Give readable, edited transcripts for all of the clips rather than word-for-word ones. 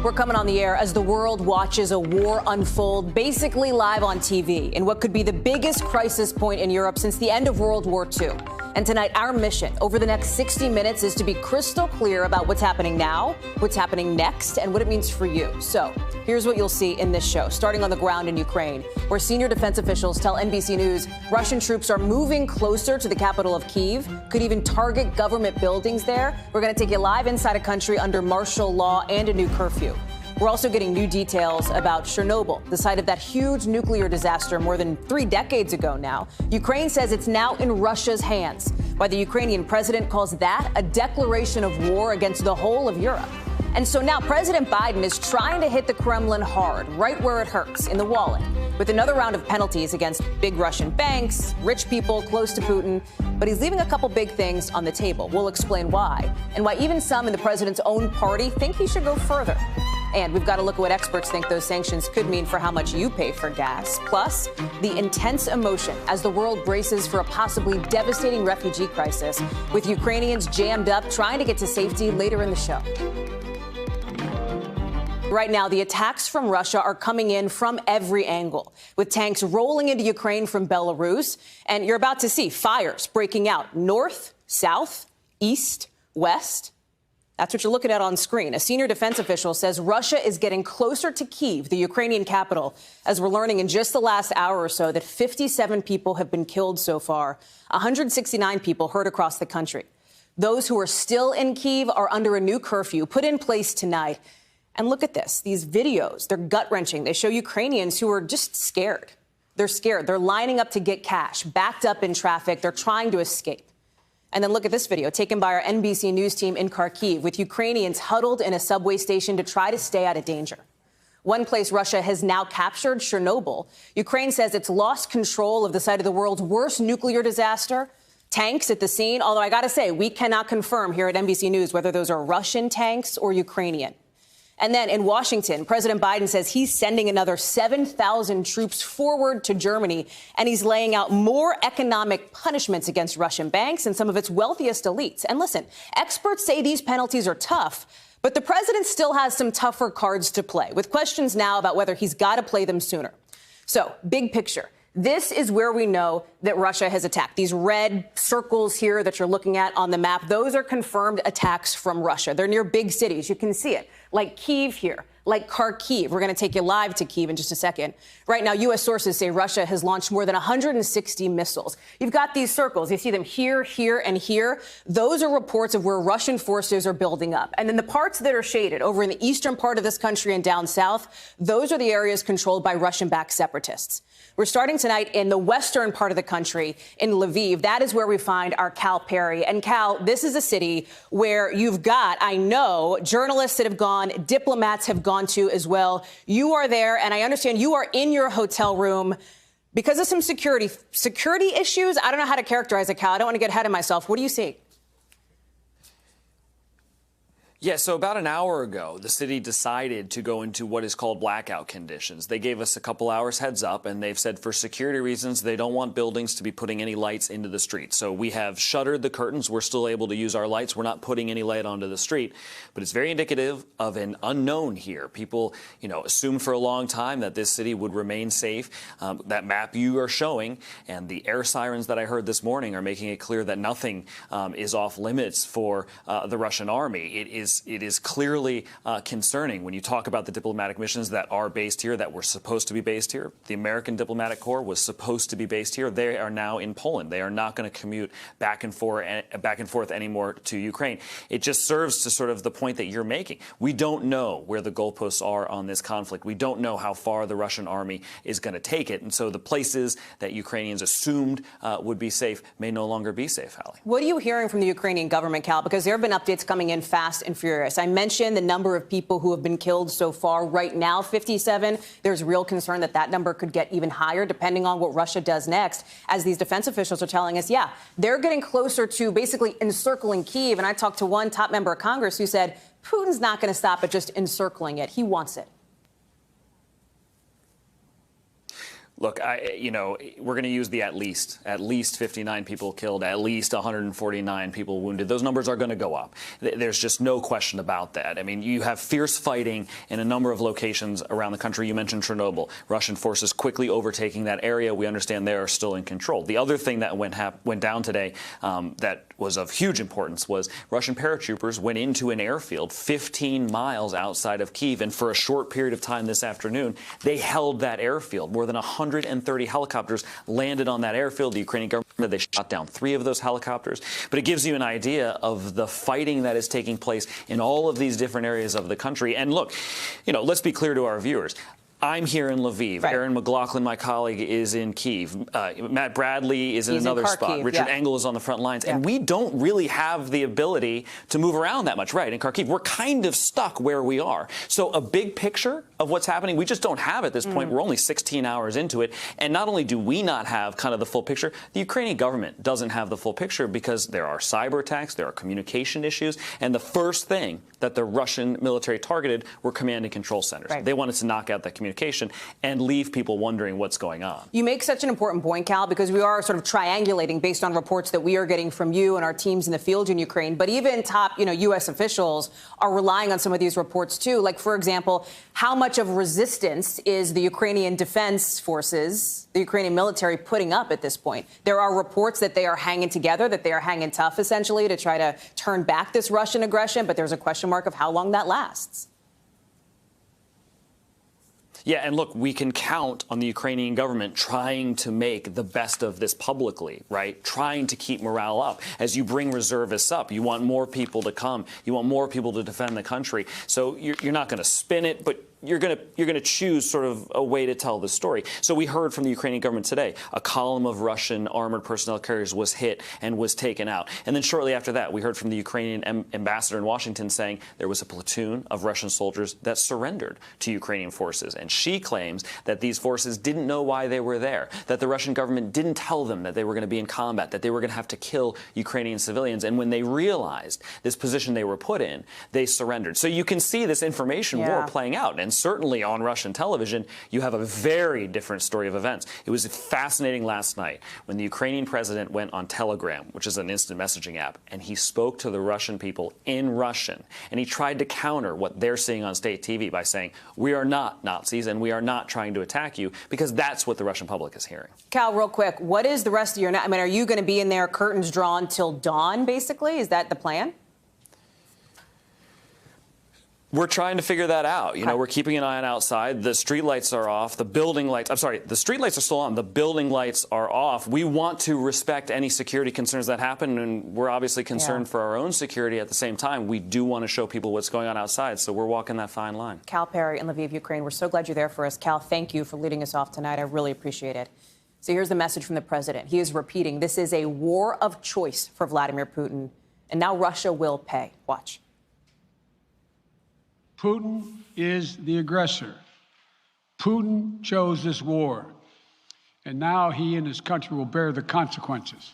We're coming on the air as the world watches a war unfold, basically live on TV, in what could be the biggest crisis point in Europe since the end of World War II. And tonight, our mission over the next 60 minutes is to be crystal clear about what's happening now, what's happening next, and what it means for you. So here's what you'll see in this show, starting on the ground in Ukraine, where senior defense officials tell NBC News Russian troops are moving closer to the capital of Kyiv, could even target government buildings there. We're going to take you live inside a country under martial law and a new curfew. We're also getting new details about Chernobyl, the site of that huge nuclear disaster more than 3 decades ago now. Ukraine says it's now in Russia's hands, while the Ukrainian president calls that a declaration of war against the whole of Europe. And so now President Biden is trying to hit the Kremlin hard, right where it hurts, in the wallet, with another round of penalties against big Russian banks, rich people close to Putin. But he's leaving a couple big things on the table. We'll explain why, and why even some in the president's own party think he should go further. And we've got to look at what experts think those sanctions could mean for how much you pay for gas. Plus, the intense emotion as the world braces for a possibly devastating refugee crisis, with Ukrainians jammed up trying to get to safety later in the show. Right now, the attacks from Russia are coming in from every angle, with tanks rolling into Ukraine from Belarus. And you're about to see fires breaking out north, south, east, west. That's what you're looking at on screen. A senior defense official says Russia is getting closer to Kyiv, the Ukrainian capital, as we're learning in just the last hour or so that 57 people have been killed so far, 169 people hurt across the country. Those who are still in Kyiv are under a new curfew put in place tonight. And look at this. These videos, they're gut-wrenching. They show Ukrainians who are just scared. They're scared. They're lining up to get cash, backed up in traffic. They're trying to escape. And then look at this video taken by our NBC News team in Kyiv, with Ukrainians huddled in a subway station to try to stay out of danger. One place Russia has now captured, Chernobyl. Ukraine says it's lost control of the site of the world's worst nuclear disaster. Tanks at the scene, although I got to say, we cannot confirm here at NBC News whether those are Russian tanks or Ukrainian. And then in Washington, President Biden says he's sending another 7,000 troops forward to Germany, and he's laying out more economic punishments against Russian banks and some of its wealthiest elites. And listen, experts say these penalties are tough, but the president still has some tougher cards to play, with questions now about whether he's got to play them sooner. So, big picture. This is where we know that Russia has attacked. These red circles here that you're looking at on the map, those are confirmed attacks from Russia. They're near big cities. You can see it, like Kyiv here, like Kharkiv. We're going to take you live to Kyiv in just a second. Right now, U.S. sources say Russia has launched more than 160 missiles. You've got these circles. You see them here, here, and here. Those are reports of where Russian forces are building up. And then the parts that are shaded over in the eastern part of this country and down south, those are the areas controlled by Russian-backed separatists. We're starting tonight in the western part of the country, in Lviv. That is where we find our Cal Perry. And Cal, this is a city where you've got, I know, journalists that have gone, diplomats have gone to as well. You are there, and I understand you are in your hotel room because of some security issues. I don't know how to characterize it, Cal. I don't want to get ahead of myself. What do you see? Yeah, so about an hour ago, the city decided to go into what is called blackout conditions. They gave us a couple hours heads up, and they've said for security reasons, they don't want buildings to be putting any lights into the street. So we have shuttered the curtains. We're still able to use our lights. We're not putting any light onto the street. But it's very indicative of an unknown here. People, assumed for a long time that this city would remain safe. That map you are showing and the air sirens that I heard this morning are making it clear that nothing is off limits for the Russian army. It is clearly concerning when you talk about the diplomatic missions that are based here, that were supposed to be based here. The American Diplomatic Corps was supposed to be based here. They are now in Poland. They are not going to commute back and forth anymore to Ukraine. It just serves to sort of the point that you're making. We don't know where the goalposts are on this conflict. We don't know how far the Russian army is going to take it. And so the places that Ukrainians assumed would be safe may no longer be safe, Hallie. What are you hearing from the Ukrainian government, Cal? Because there have been updates coming in fast and furious. I mentioned the number of people who have been killed so far. Right now, 57. There's real concern that that number could get even higher, depending on what Russia does next. As these defense officials are telling us, yeah, they're getting closer to basically encircling Kyiv. And I talked to one top member of Congress who said Putin's not going to stop at just encircling it. He wants it. Look, we're going to use the at least 59 people killed, at least 149 people wounded. Those numbers are going to go up. There's just no question about that. I mean, you have fierce fighting in a number of locations around the country. You mentioned Chernobyl. Russian forces quickly overtaking that area. We understand they are still in control. The other thing that went down today that was of huge importance was Russian paratroopers went into an airfield 15 miles outside of Kyiv, and for a short period of time this afternoon, they held that airfield. More than 130 helicopters landed on that airfield. The Ukrainian government, they shot down 3 of those helicopters. But it gives you an idea of the fighting that is taking place in all of these different areas of the country. And look, let's be clear to our viewers. I'm here in Lviv. Right. Aaron McLaughlin, my colleague, is in Kyiv. Matt Bradley is in another spot. Richard Engel is on the front lines. And we don't really have the ability to move around that much, right, in Kharkiv. We're kind of stuck where we are. So a big picture of what's happening, we just don't have at this point. We're only 16 hours into it. And not only do we not have kind of the full picture, the Ukrainian government doesn't have the full picture because there are cyber attacks, there are communication issues. And the first thing that the Russian military targeted were command and control centers. Right. They wanted to knock out that communication and leave people wondering what's going on. You make such an important point, Cal, because we are sort of triangulating based on reports that we are getting from you and our teams in the field in Ukraine. But even top, U.S. officials are relying on some of these reports, too. Like, for example, how much of resistance is the Ukrainian defense forces, the Ukrainian military, putting up at this point? There are reports that they are hanging together, that they are hanging tough, essentially, to try to turn back this Russian aggression. But there's a question mark of how long that lasts. Yeah, and look, we can count on the Ukrainian government trying to make the best of this publicly, right? Trying to keep morale up. As you bring reservists up, you want more people to come. You want more people to defend the country. So you're not going to spin it, but you're going to choose sort of a way to tell the story. So we heard from the Ukrainian government today, a column of Russian armored personnel carriers was hit and was taken out. And then shortly after that, we heard from the Ukrainian ambassador in Washington saying there was a platoon of Russian soldiers that surrendered to Ukrainian forces. And she claims that these forces didn't know why they were there, that the Russian government didn't tell them that they were going to be in combat, that they were going to have to kill Ukrainian civilians. And when they realized this position they were put in, they surrendered. So you can see this information war playing out. And certainly on Russian television, you have a very different story of events. It was fascinating last night when the Ukrainian president went on Telegram, which is an instant messaging app, and he spoke to the Russian people in Russian. And he tried to counter what they're seeing on state TV by saying, we are not Nazis and we are not trying to attack you, because that's what the Russian public is hearing. Cal, real quick, what is the rest of your night? I mean, are you going to be in there, curtains drawn till dawn, basically? Is that the plan? We're trying to figure that out. We're keeping an eye on outside. The street lights are off. The building lights, the street lights are still on. The building lights are off. We want to respect any security concerns that happen, and we're obviously concerned for our own security at the same time. We do want to show people what's going on outside, so we're walking that fine line. Cal Perry in Lviv, Ukraine. We're so glad you're there for us. Cal, thank you for leading us off tonight. I really appreciate it. So here's the message from the president. He is repeating, this is a war of choice for Vladimir Putin, and now Russia will pay. Watch. Putin is the aggressor. Putin chose this war, and now he and his country will bear the consequences.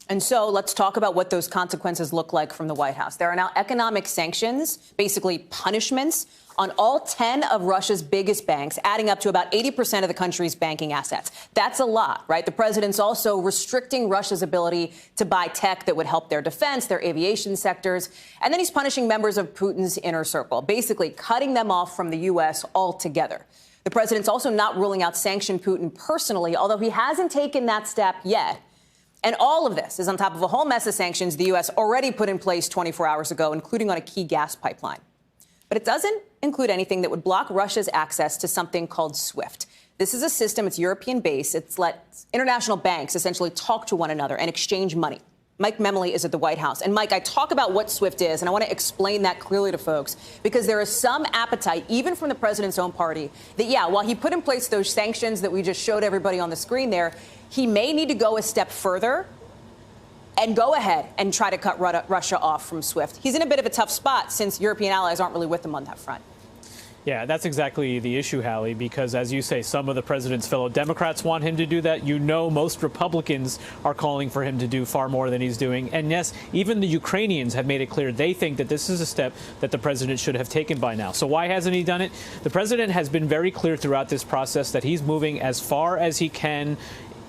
And so let's talk about what those consequences look like from the White House. There are now economic sanctions, basically punishments, on all 10 of Russia's biggest banks, adding up to about 80% of the country's banking assets. That's a lot, right? The president's also restricting Russia's ability to buy tech that would help their defense, their aviation sectors. And then he's punishing members of Putin's inner circle, basically cutting them off from the U.S. altogether. The president's also not ruling out sanctioning Putin personally, although he hasn't taken that step yet. And all of this is on top of a whole mess of sanctions the U.S. already put in place 24 hours ago, including on a key gas pipeline. But it doesn't include anything that would block Russia's access to something called SWIFT. This is a system, it's European-based. It's let international banks essentially talk to one another and exchange money. Mike Memley is at the White House. And, Mike, I talk about what SWIFT is, and I want to explain that clearly to folks, because there is some appetite, even from the president's own party, that, while he put in place those sanctions that we just showed everybody on the screen there, he may need to go a step further and go ahead and try to cut Russia off from SWIFT. He's in a bit of a tough spot since European allies aren't really with him on that front. Yeah, that's exactly the issue, Hallie, because as you say, some of the president's fellow Democrats want him to do that. You know, most Republicans are calling for him to do far more than he's doing. And yes, even the Ukrainians have made it clear they think that this is a step that the president should have taken by now. So why hasn't he done it? The president has been very clear throughout this process that he's moving as far as he can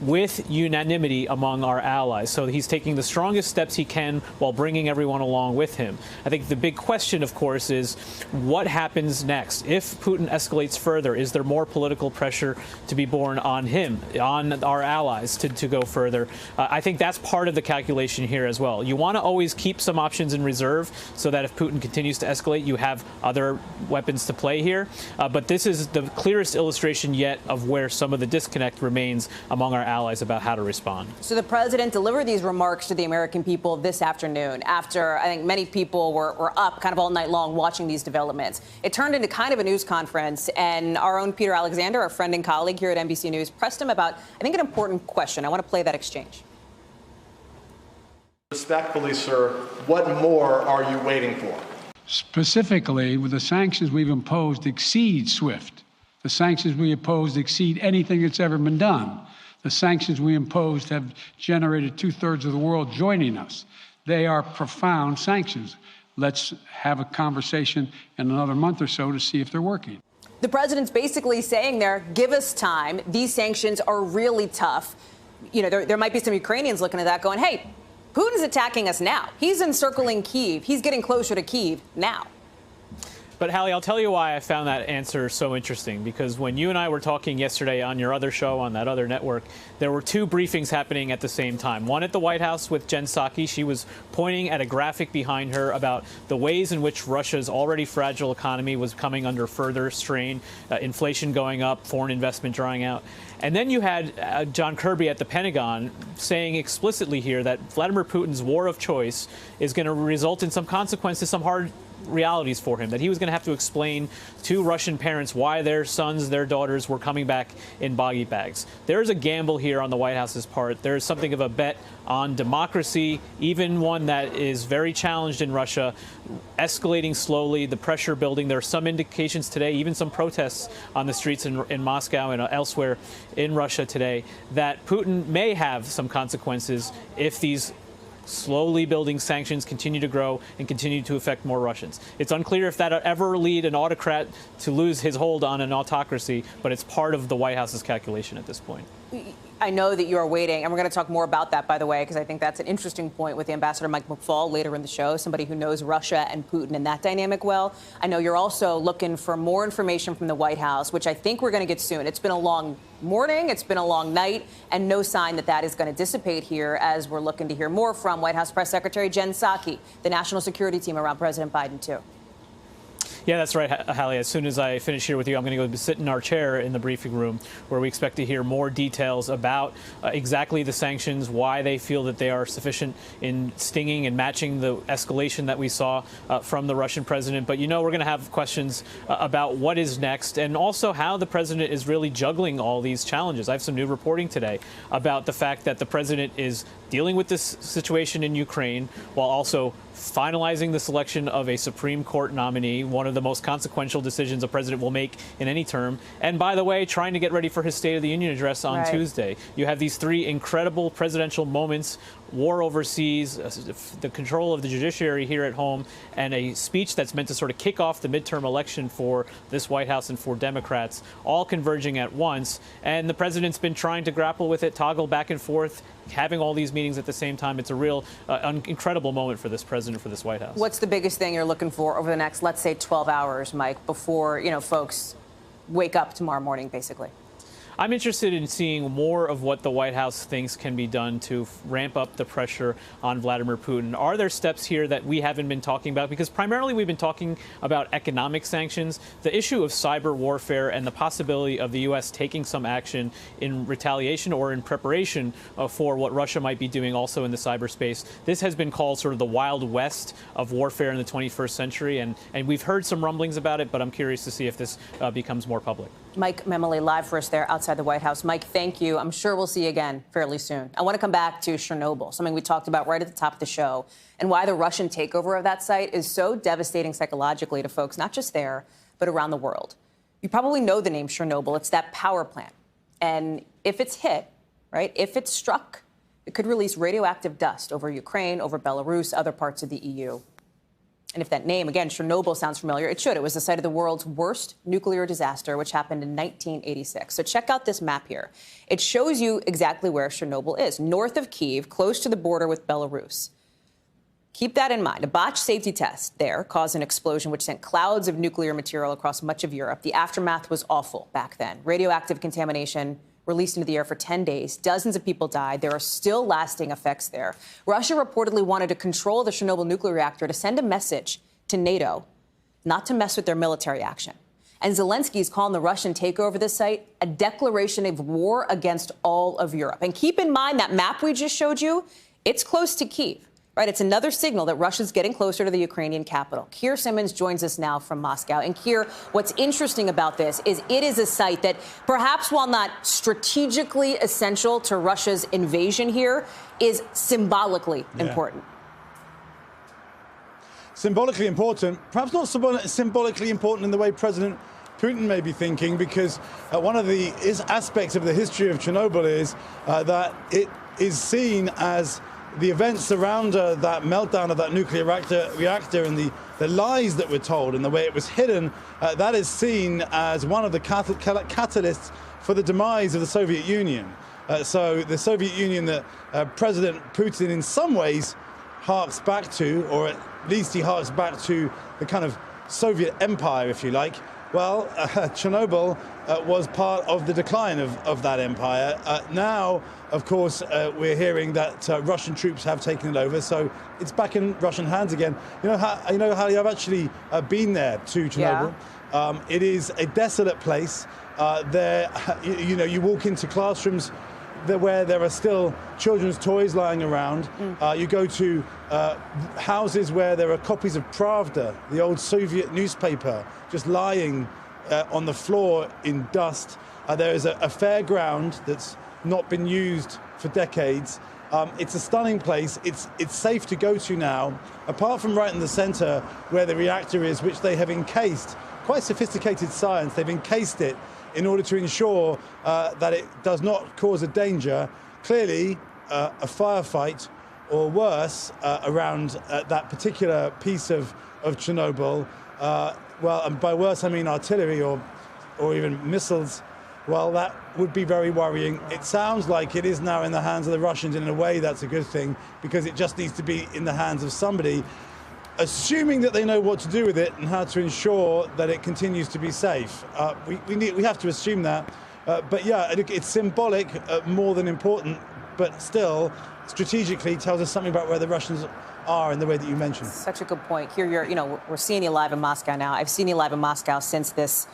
with unanimity among our allies. So he's taking the strongest steps he can while bringing everyone along with him. I think the big question, of course, is what happens next? If Putin escalates further, is there more political pressure to be borne on him, on our allies to go further? I think that's part of the calculation here as well. You want to always keep some options in reserve so that if Putin continues to escalate, you have other weapons to play here. But this is the clearest illustration yet of where some of the disconnect remains among our allies about how to respond. So the president delivered these remarks to the American people this afternoon after I think many people were up kind of all night long watching these developments. It turned into kind of a news conference, and our own Peter Alexander, our friend and colleague here at NBC News, pressed him about, I think, an important question. I want to play that exchange. Respectfully, sir, what more are you waiting for? Specifically, with the sanctions we've imposed exceed SWIFT. The sanctions we imposed exceed anything that's ever been done. The sanctions we imposed have generated 2/3 of the world joining us. They are profound sanctions. Let's have a conversation in another month or so to see if they're working. The president's basically saying there, give us time. These sanctions are really tough. You know, there might be some Ukrainians looking at that going, hey, Putin's attacking us now. He's encircling Kyiv. He's getting closer to Kyiv now. But, Hallie, I'll tell you why I found that answer so interesting, because when you and I were talking yesterday on your other show, on that other network, there were two briefings happening at the same time. One at the White House with Jen Psaki. She was pointing at a graphic behind her about the ways in which Russia's already fragile economy was coming under further strain, inflation going up, foreign investment drying out. And then you had John Kirby at the Pentagon saying explicitly here that Vladimir Putin's war of choice is going to result in some consequences, some hard realities for him, that he was going to have to explain to Russian parents why their sons, their daughters were coming back in boggy bags. There is a gamble here on the White House's part. There is something of a bet on democracy, even one that is very challenged in Russia, escalating slowly, the pressure building. There are some indications today, even some protests on the streets in Moscow and elsewhere in Russia today, that Putin may have some consequences if these slowly building sanctions continue to grow and continue to affect more Russians. It's unclear if that'll ever lead an autocrat to lose his hold on an autocracy, but it's part of the White House's calculation at this point. I know that you are waiting, and we're going to talk more about that, by the way, because I think that's an interesting point with Ambassador Mike McFaul later in the show, somebody who knows Russia and Putin and that dynamic well. I know you're also looking for more information from the White House, which I think we're going to get soon. It's been a long morning, it's been a long night, and no sign that that is going to dissipate here as we're looking to hear more from White House Press Secretary Jen Psaki, the national security team around President Biden, too. Yeah, that's right, Hallie. As soon as I finish here with you, I'm going to go sit in our chair in the briefing room where we expect to hear more details about exactly the sanctions, why they feel that they are sufficient in stinging and matching the escalation that we saw from the Russian president. But, you know, we're going to have questions about what is next and also how the president is really juggling all these challenges. I have some new reporting today about the fact that the president is dealing with this situation in Ukraine while also finalizing the selection of a Supreme Court nominee, one of the most consequential decisions a president will make in any term. And by the way, trying to get ready for his State of the Union address on Tuesday. You have these three incredible presidential moments: war overseas, the control of the judiciary here at home, and a speech that's meant to sort of kick off the midterm election for this White House and for Democrats, all converging at once. And the president's been trying to grapple with it, toggle back and forth, having all these meetings at the same time. It's a real incredible moment for this president, for this White House. What's the biggest thing you're looking for over the next, let's say, 12 hours, Mike, before, you know, folks wake up tomorrow morning, basically? I'm interested in seeing more of what the White House thinks can be done to ramp up the pressure on Vladimir Putin. Are there steps here that we haven't been talking about? Because primarily we've been talking about economic sanctions. The issue of cyber warfare and the possibility of the U.S. taking some action in retaliation or in preparation for what Russia might be doing also in the cyberspace. This has been called sort of the Wild West of warfare in the 21st century. And we've heard some rumblings about it, but I'm curious to see if this becomes more public. Mike Memoli live for us there outside the White House. Mike, thank you. I'm sure we'll see you again fairly soon. I want to come back to Chernobyl, something we talked about right at the top of the show, and why the Russian takeover of that site is so devastating psychologically to folks, not just there, but but around the world. You probably know the name Chernobyl. It's that power plant. And if it's hit, right, if it's struck, it could release radioactive dust over Ukraine, over Belarus, other parts of the EU. And if that name, again, Chernobyl sounds familiar, it should. It was the site of the world's worst nuclear disaster, which happened in 1986. So check out this map here. It shows you exactly where Chernobyl is, north of Kyiv, close to the border with Belarus. Keep that in mind. A botched safety test there caused an explosion which sent clouds of nuclear material across much of Europe. The aftermath was awful back then. Radioactive contamination released into the air for 10 days. Dozens of people died. There are still lasting effects there. Russia reportedly wanted to control the Chernobyl nuclear reactor to send a message to NATO not to mess with their military action. And Zelensky is calling the Russian takeover of this site a declaration of war against all of Europe. And keep in mind that map we just showed you, it's close to Kyiv. Right, it's another signal that Russia's getting closer to the Ukrainian capital. Keir Simmons joins us now from Moscow. And Keir, what's interesting about this is it is a site that perhaps while not strategically essential to Russia's invasion here, is symbolically important. Symbolically important, perhaps not symbolically important in the way President Putin may be thinking, because one of the aspects of the history of Chernobyl is that it is seen as the events around that meltdown of that nuclear reactor and the lies that were told and the way it was hidden, that is seen as one of the catalysts for the demise of the Soviet Union. So the Soviet Union that President Putin in some ways harks back to, or at least he harks back to the kind of Soviet empire, if you like. Well, Chernobyl was part of the decline of that empire. Now, of course, we're hearing that Russian troops have taken it over, so it's back in Russian hands again. Hallie, I've actually been there to Chernobyl. Yeah. It is a desolate place. There, you walk into classrooms where there are still children's toys lying around. You go to houses where there are copies of Pravda, the old Soviet newspaper, just lying on the floor in dust. There is a fairground that's not been used for decades. It's a stunning place. It's safe to go to now, apart from right in the center where the reactor is, which they have encased. Quite sophisticated science. They've encased it in order to ensure that it does not cause a danger. Clearly, a firefight or worse around that particular piece of Chernobyl. Well, and by worse I mean artillery or even missiles. Well, that would be very worrying. It sounds like it is now in the hands of the Russians, and in a way that's a good thing, because it just needs to be in the hands of somebody, assuming that they know what to do with it and how to ensure that it continues to be safe. We have to assume that. But yeah, it's symbolic more than important, but still strategically tells us something about where the Russians are in the way that you mentioned. Such a good point. Here, we're seeing you live in Moscow now. I've seen you live in Moscow since this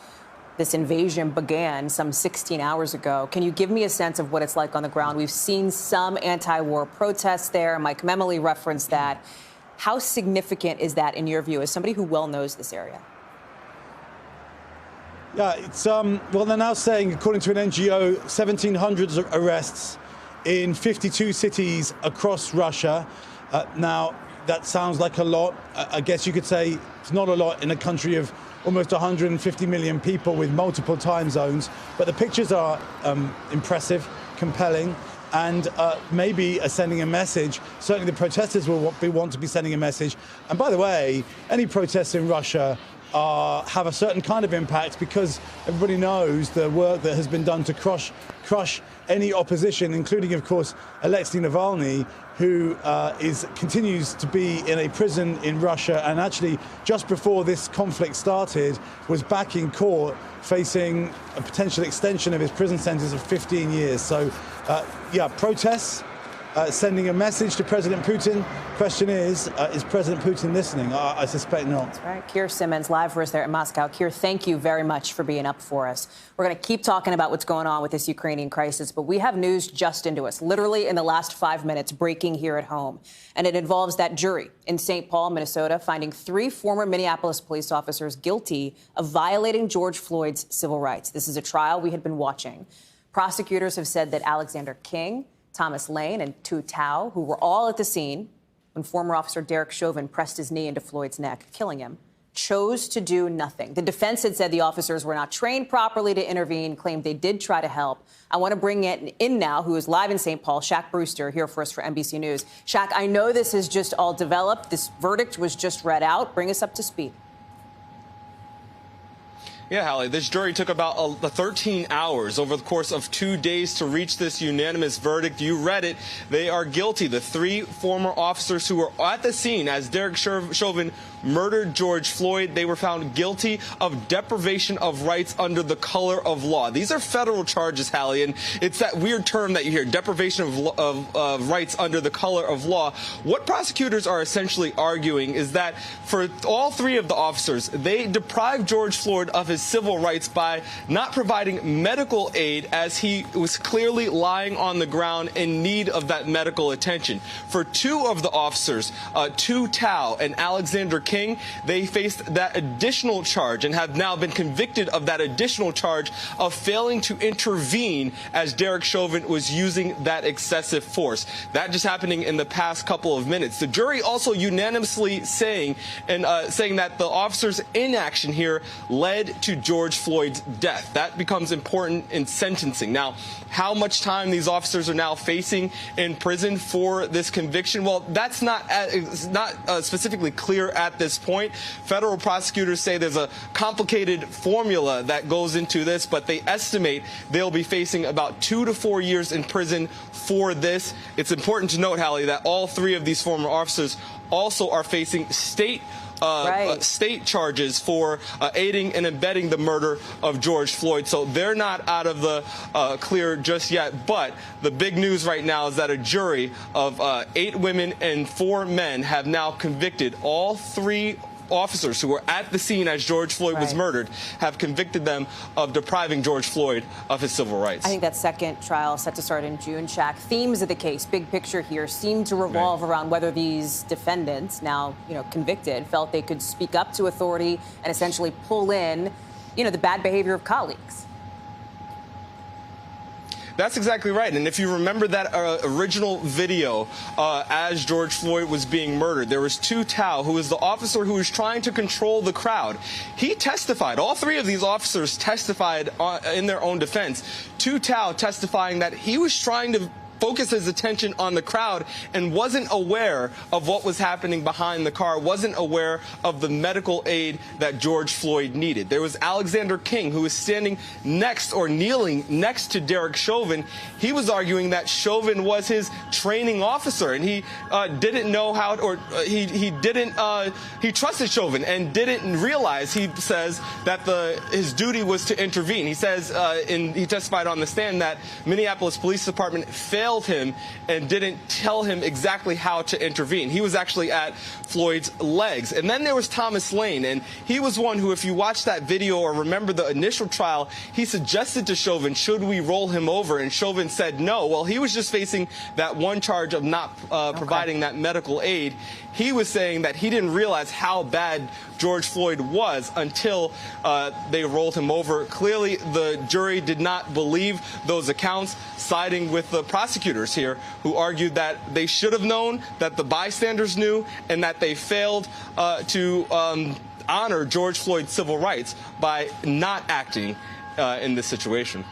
invasion began some 16 hours ago. Can you give me a sense of what it's like on the ground? We've seen some anti-war protests there. Mike Memoli referenced that. How significant is that in your view as somebody who well knows this area? Yeah, it's well, they're now saying, according to an NGO, 1,700 arrests in 52 cities across Russia. Now, that sounds like a lot. I guess you could say it's not a lot in a country of almost 150 million people with multiple time zones. But the pictures are impressive, compelling, and maybe sending a message. Certainly the protesters will want to be sending a message. And by the way, any protests in Russia have a certain kind of impact, because everybody knows the work that has been done to crush any opposition, including, of course, Alexei Navalny, who continues to be in a prison in Russia, and actually just before this conflict started was back in court facing a potential extension of his prison sentence of 15 years. So, protests, sending a message to President Putin. Question is President Putin listening? I suspect not. That's right. Keir Simmons, live for us there in Moscow. Keir, thank you very much for being up for us. We're going to keep talking about what's going on with this Ukrainian crisis, but we have news just into us, literally in the last 5 minutes, breaking here at home. And it involves that jury in St. Paul, Minnesota, finding 3 former Minneapolis police officers guilty of violating George Floyd's civil rights. This is a trial we had been watching. Prosecutors have said that Alexander King, Thomas Lane, and Tu Tao, who were all at the scene when former officer Derek Chauvin pressed his knee into Floyd's neck, killing him, chose to do nothing. The defense had said the officers were not trained properly to intervene, claimed they did try to help. I want to bring in now, who is live in St. Paul, Shaq Brewster, here for us for NBC News. Shaq, I know this has just all developed. This verdict was just read out. Bring us up to speed. Yeah, Hallie, this jury took about 13 hours over the course of 2 days to reach this unanimous verdict. You read it. They are guilty. The three former officers who were at the scene as Derek Chauvin murdered George Floyd, they were found guilty of deprivation of rights under the color of law. These are federal charges, Hallie, and it's that weird term that you hear, deprivation of rights under the color of law. What prosecutors are essentially arguing is that for all three of the officers, they deprived George Floyd of his civil rights by not providing medical aid as he was clearly lying on the ground in need of that medical attention. For two of the officers, Tu Tao and Alexander King, they faced that additional charge and have now been convicted of that additional charge of failing to intervene as Derek Chauvin was using that excessive force. That just happening in the past couple of minutes. The jury also unanimously saying that the officers' inaction here led to George Floyd's death. That becomes important in sentencing. Now, how much time these officers are now facing in prison for this conviction? Well, that's not specifically clear at this point. Federal prosecutors say there's a complicated formula that goes into this, but they estimate they'll be facing about 2 to 4 years in prison for this. It's important to note, Hallie, that all three of these former officers also are facing state charges for aiding and abetting the murder of George Floyd. So they're not out of the clear just yet. But the big news right now is that a jury of 8 women and 4 men have now convicted all 3 officers who were at the scene as George Floyd was murdered, have convicted them of depriving George Floyd of his civil rights. I think that second trial set to start in June. Shaq, themes of the case, big picture here, seem to revolve around whether these defendants, now convicted, felt they could speak up to authority and essentially pull in, the bad behavior of colleagues. That's exactly right. And if you remember that original video as George Floyd was being murdered, there was Tu Tao, who was the officer who was trying to control the crowd. He testified. All 3 of these officers testified in their own defense. Tu Tao testifying that he was trying to focus his attention on the crowd and wasn't aware of what was happening behind the car, wasn't aware of the medical aid that George Floyd needed. There was Alexander King, who was standing next or kneeling next to Derek Chauvin. He was arguing that Chauvin was his training officer, and he didn't know how, or he trusted Chauvin and didn't realize, he says, that his duty was to intervene. He says, he testified on the stand that Minneapolis Police Department failed him and didn't tell him exactly how to intervene. He was actually at Floyd's legs. And then there was Thomas Lane, and he was one who, if you watch that video or remember the initial trial, he suggested to Chauvin, should we roll him over? And Chauvin said no. Well, he was just facing that one charge of not providing that medical aid. He was saying that he didn't realize how bad George Floyd was until they rolled him over. Clearly, the jury did not believe those accounts, siding with the prosecutors here, who argued that they should have known, that the bystanders knew, and that they failed to honor George Floyd's civil rights by not acting in this situation.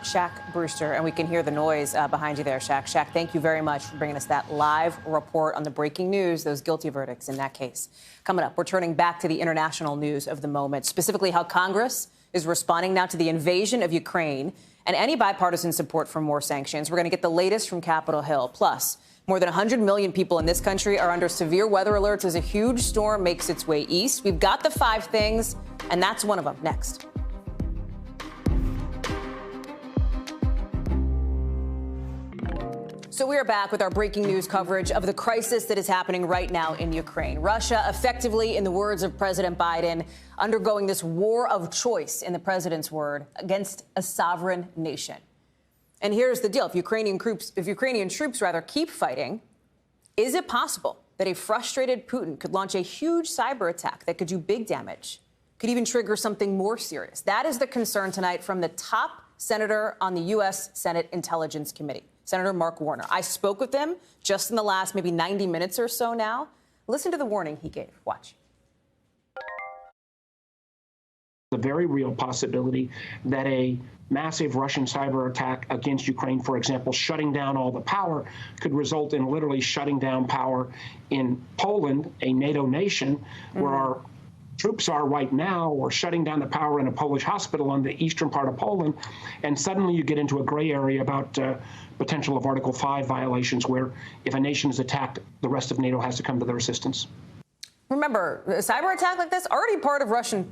Shaq Brewster, and we can hear the noise behind you there, Shaq. Shaq, thank you very much for bringing us that live report on the breaking news, those guilty verdicts in that case. Coming up, we're turning back to the international news of the moment, specifically how Congress is responding now to the invasion of Ukraine and any bipartisan support for more sanctions. We're going to get the latest from Capitol Hill. Plus, more than 100 million people in this country are under severe weather alerts as a huge storm makes its way east. We've got the 5 things, and that's one of them. Next. So we are back with our breaking news coverage of the crisis that is happening right now in Ukraine. Russia, effectively, in the words of President Biden, undergoing this war of choice, in the president's word, against a sovereign nation. And here's the deal. If Ukrainian troops keep fighting, is it possible that a frustrated Putin could launch a huge cyber attack that could do big damage, could even trigger something more serious? That is the concern tonight from the top senator on the U.S. Senate Intelligence Committee, Senator Mark Warner. I spoke with him just in the last maybe 90 minutes or so now. Listen to the warning he gave. Watch. The very real possibility that a massive Russian cyber attack against Ukraine, for example, shutting down all the power, could result in literally shutting down power in Poland, a NATO nation, where our troops are right now, or shutting down the power in a Polish hospital on the eastern part of Poland. And suddenly you get into a gray area about potential of Article 5 violations, where if a nation is attacked, the rest of NATO has to come to their assistance. Remember, a cyber attack like this, already part of Russian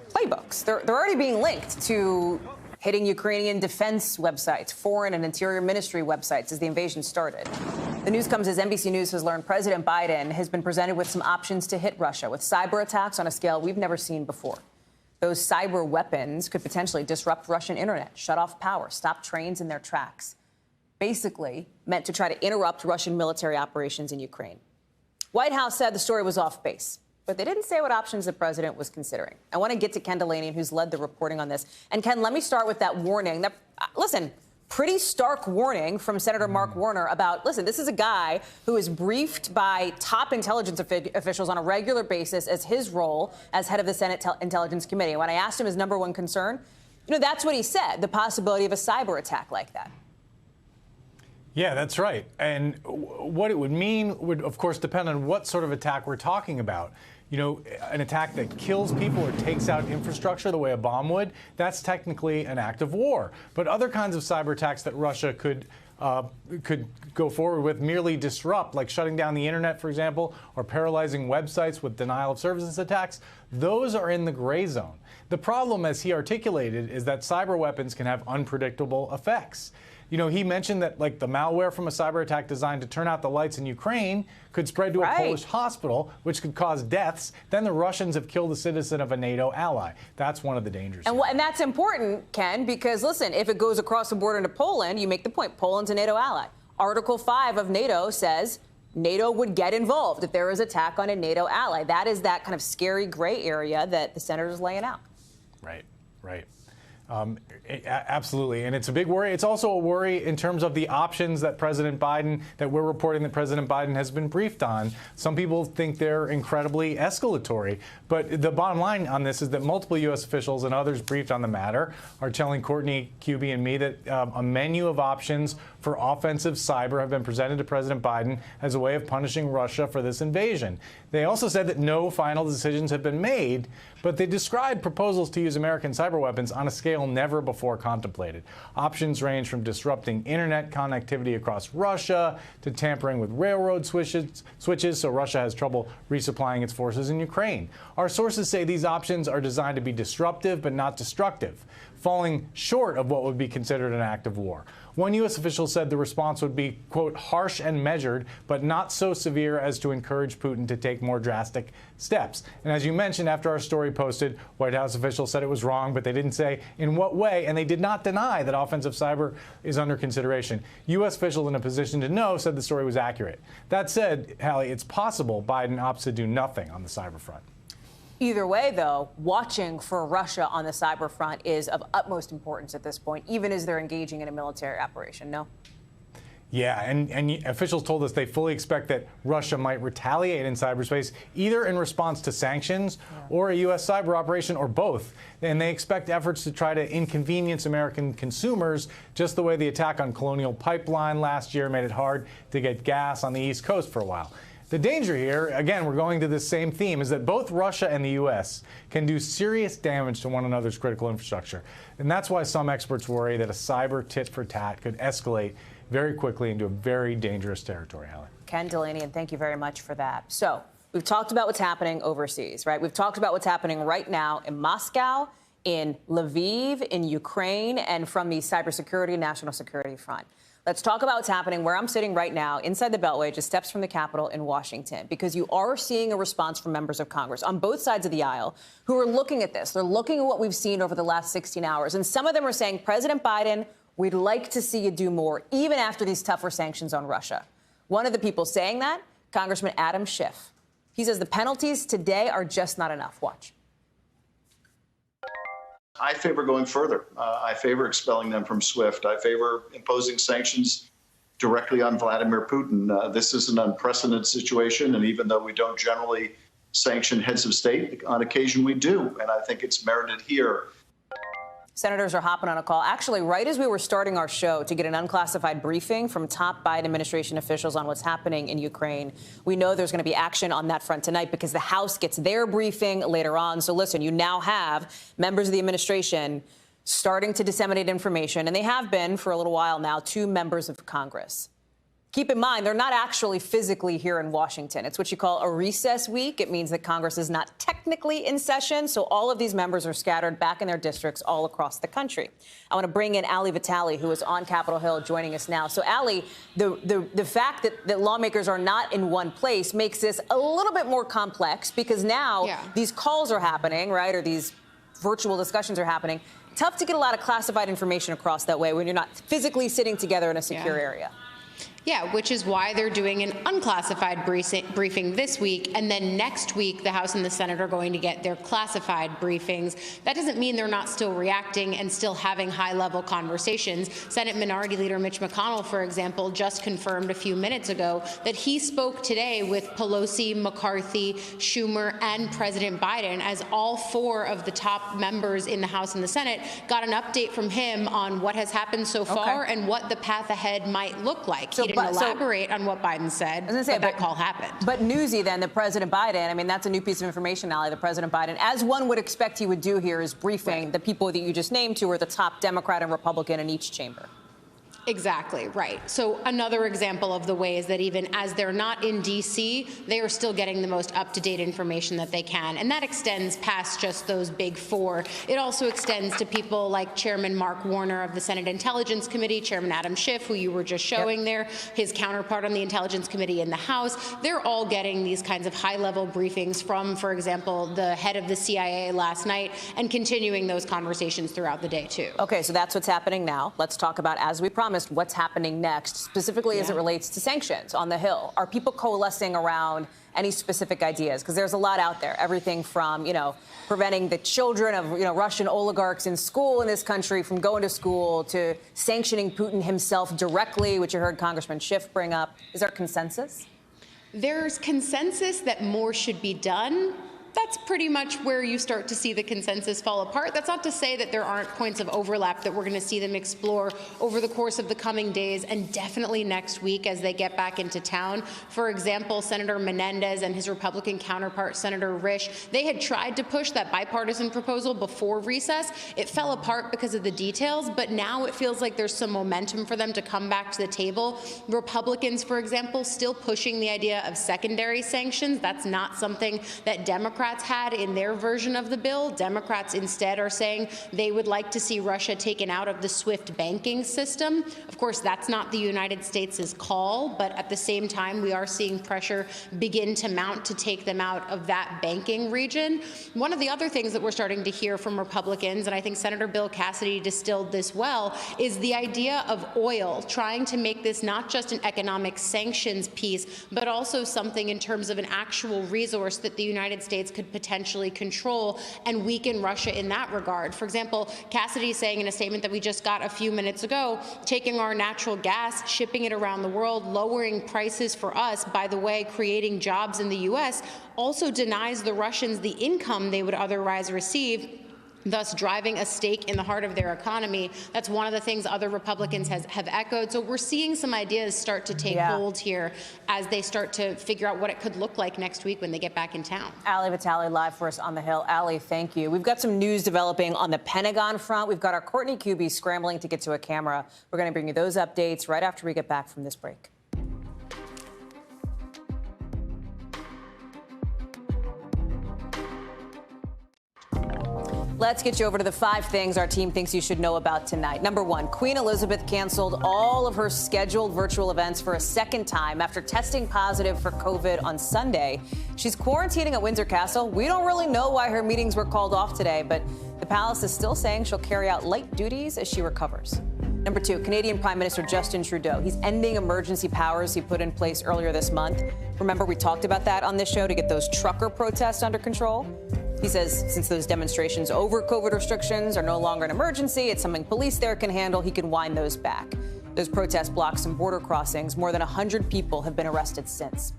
playbooks. They're already being linked to hitting Ukrainian defense websites, foreign and interior ministry websites as the invasion started. The news comes as NBC News has learned President Biden has been presented with some options to hit Russia with cyber attacks on a scale we've never seen before. Those cyber weapons could potentially disrupt Russian internet, shut off power, stop trains in their tracks. Basically meant to try to interrupt Russian military operations in Ukraine. White House said the story was off base, but they didn't say what options the president was considering. I want to get to Ken Delaney, who's led the reporting on this. And Ken, let me start with that warning. Listen, pretty stark warning from Senator Mark Warner about, listen, this is a guy who is briefed by top intelligence officials on a regular basis as his role as head of the Senate Intelligence Committee. When I asked him his number one concern, that's what he said, the possibility of a cyber attack like that. Yeah, that's right. And what it would mean would, of course, depend on what sort of attack we're talking about. An attack that kills people or takes out infrastructure the way a bomb would, that's technically an act of war. But other kinds of cyber attacks that Russia could go forward with merely disrupt, like shutting down the internet, for example, or paralyzing websites with denial of services attacks, those are in the gray zone. The problem, as he articulated, is that cyber weapons can have unpredictable effects. He mentioned that, like, the malware from a cyber attack designed to turn out the lights in Ukraine could spread to a Polish hospital, which could cause deaths. Then the Russians have killed a citizen of a NATO ally. That's one of the dangers. And that's important, Ken, because, listen, if it goes across the border into Poland, you make the point, Poland's a NATO ally. Article 5 of NATO says NATO would get involved if there is an attack on a NATO ally. That is that kind of scary gray area that the senator's laying out. Right. Absolutely. And it's a big worry. It's also a worry in terms of the options that we're reporting that President Biden has been briefed on. Some people think they're incredibly escalatory. But the bottom line on this is that multiple U.S. officials and others briefed on the matter are telling Courtney Kube and me that a menu of options for offensive cyber have been presented to President Biden as a way of punishing Russia for this invasion. They also said that no final decisions have been made, but they described proposals to use American cyber weapons on a scale never before contemplated. Options range from disrupting internet connectivity across Russia to tampering with railroad switches so Russia has trouble resupplying its forces in Ukraine. Our sources say these options are designed to be disruptive but not destructive, falling short of what would be considered an act of war. One U.S. official said the response would be, quote, harsh and measured, but not so severe as to encourage Putin to take more drastic steps. And as you mentioned, after our story posted, White House officials said it was wrong, but they didn't say in what way, and they did not deny that offensive cyber is under consideration. U.S. officials in a position to know said the story was accurate. That said, Hallie, it's possible Biden opts to do nothing on the cyber front. Either way, though, watching for Russia on the cyber front is of utmost importance at this point, even as they're engaging in a military operation, no? Yeah, and officials told us they fully expect that Russia might retaliate in cyberspace, either in response to sanctions or a U.S. cyber operation, or both. And they expect efforts to try to inconvenience American consumers, just the way the attack on Colonial Pipeline last year made it hard to get gas on the East Coast for a while. The danger here, again, we're going to this same theme, is that both Russia and the U.S. can do serious damage to one another's critical infrastructure. And that's why some experts worry that a cyber tit-for-tat could escalate very quickly into a very dangerous territory, Hallie. Ken Delaney, and thank you very much for that. So we've talked about what's happening overseas, right? We've talked about what's happening right now in Moscow, in Lviv, in Ukraine, and from the cybersecurity and national security front. Let's talk about what's happening where I'm sitting right now inside the Beltway, just steps from the Capitol in Washington, because you are seeing a response from members of Congress on both sides of the aisle who are looking at this. They're looking at what we've seen over the last 16 hours. And some of them are saying, President Biden, we'd like to see you do more, even after these tougher sanctions on Russia. One of the people saying that, Congressman Adam Schiff. He says the penalties today are just not enough. Watch. I favor going further. I favor expelling them from SWIFT. I favor imposing sanctions directly on Vladimir Putin. This is an unprecedented situation, and even though we don't generally sanction heads of state. On occasion, we do, and I think it's merited here. Senators are hopping on a call, actually, right as we were starting our show, to get an unclassified briefing from top Biden administration officials on what's happening in Ukraine. We know there's going to be action on that front tonight because the House gets their briefing later on. So listen, you now have members of the administration starting to disseminate information, and they have been for a little while now, to members of Congress. Keep in mind, they're not actually physically here in Washington. It's what you call a recess week. It means that Congress is not technically in session, so all of these members are scattered back in their districts all across the country. I want to bring in Hallie, who is on Capitol Hill, joining us now. So, Hallie, the fact that lawmakers are not in one place makes this a little bit more complex because now these calls are happening, right, or these virtual discussions are happening. Tough to get a lot of classified information across that way when you're not physically sitting together in a secure area. Yeah, which is why they're doing an unclassified briefing this week, and then next week the House and the Senate are going to get their classified briefings. That doesn't mean they're not still reacting and still having high-level conversations. Senate Minority Leader Mitch McConnell, for example, just confirmed a few minutes ago that he spoke today with Pelosi, McCarthy, Schumer, and President Biden, as all four of the top members in the House and the Senate got an update from him on what has happened so far and what the path ahead might look like. So, he didn't elaborate on what Biden said, but that call happened. But newsy then, that President Biden, I mean, that's a new piece of information, Hallie, that President Biden, as one would expect he would do here, is briefing the people that you just named, who are the top Democrat and Republican in each chamber. Exactly, right. So another example of the ways that even as they're not in D.C., they are still getting the most up-to-date information that they can. And that extends past just those big four. It also extends to people like Chairman Mark Warner of the Senate Intelligence Committee, Chairman Adam Schiff, who you were just showing there, his counterpart on the Intelligence Committee in the House. They're all getting these kinds of high-level briefings from, for example, the head of the CIA last night, and continuing those conversations throughout the day, too. Okay, so that's what's happening now. Let's talk about, as we promised, what's happening next, specifically as it relates to sanctions on the Hill. Are people coalescing around any specific ideas? Because there's a lot out there, everything from, preventing the children of, Russian oligarchs in school in this country from going to school to sanctioning Putin himself directly, which you heard Congressman Schiff bring up. Is there consensus? There's consensus that more should be done. That's pretty much where you start to see the consensus fall apart. That's not to say that there aren't points of overlap that we're going to see them explore over the course of the coming days and definitely next week as they get back into town. For example, Senator Menendez and his Republican counterpart, Senator Risch, they had tried to push that bipartisan proposal before recess. It fell apart because of the details, but now it feels like there's some momentum for them to come back to the table. Republicans, for example, still pushing the idea of secondary sanctions. That's not something that Democrats had in their version of the bill. Democrats instead are saying they would like to see Russia taken out of the SWIFT banking system. Of course, that's not the United States' call, but at the same time, we are seeing pressure begin to mount to take them out of that banking region. One of the other things that we're starting to hear from Republicans, and I think Senator Bill Cassidy distilled this well, is the idea of oil, trying to make this not just an economic sanctions piece, but also something in terms of an actual resource that the United States could potentially control and weaken Russia in that regard. For example, Cassidy saying in a statement that we just got a few minutes ago, taking our natural gas, shipping it around the world, lowering prices for us, by the way, creating jobs in the U.S., also denies the Russians the income they would otherwise receive, thus driving a stake in the heart of their economy. That's one of the things other Republicans have echoed. So we're seeing some ideas start to take hold here as they start to figure out what it could look like next week when they get back in town. Hallie live for us on the Hill. Hallie, thank you. We've got some news developing on the Pentagon front. We've got our Courtney Kuby scrambling to get to a camera. We're going to bring you those updates right after we get back from this break. Let's get you over to the 5 things our team thinks you should know about tonight. Number 1, Queen Elizabeth canceled all of her scheduled virtual events for a second time after testing positive for COVID on Sunday. She's quarantining at Windsor Castle. We don't really know why her meetings were called off today, but the palace is still saying she'll carry out light duties as she recovers. Number 2, Canadian Prime Minister Justin Trudeau. He's ending emergency powers he put in place earlier this month. Remember, we talked about that on this show to get those trucker protests under control. He says since those demonstrations over COVID restrictions are no longer an emergency, it's something police there can handle, he can wind those back. Those protests blocked some border crossings. More than 100 people have been arrested since.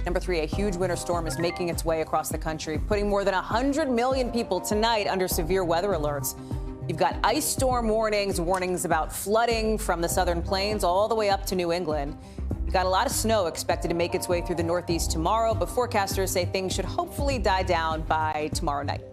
Number 3, a huge winter storm is making its way across the country, putting more than 100 million people tonight under severe weather alerts. You've got ice storm warnings, warnings about flooding from the southern plains all the way up to New England. You've got a lot of snow expected to make its way through the Northeast tomorrow, but forecasters say things should hopefully die down by tomorrow night.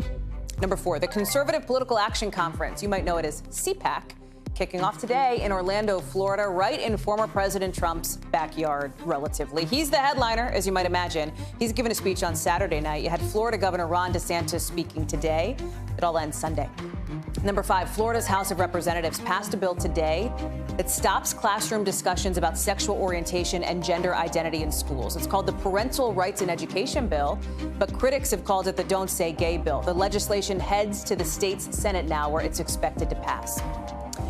Number 4, the Conservative Political Action Conference, you might know it as CPAC, kicking off today in Orlando, Florida, right in former President Trump's backyard, relatively. He's the headliner, as you might imagine. He's given a speech on Saturday night. You had Florida Governor Ron DeSantis speaking today. It all ends Sunday. Number 5, Florida's House of Representatives passed a bill today that stops classroom discussions about sexual orientation and gender identity in schools. It's called the Parental Rights in Education Bill, but critics have called it the Don't Say Gay Bill. The legislation heads to the state's Senate now, where it's expected to pass.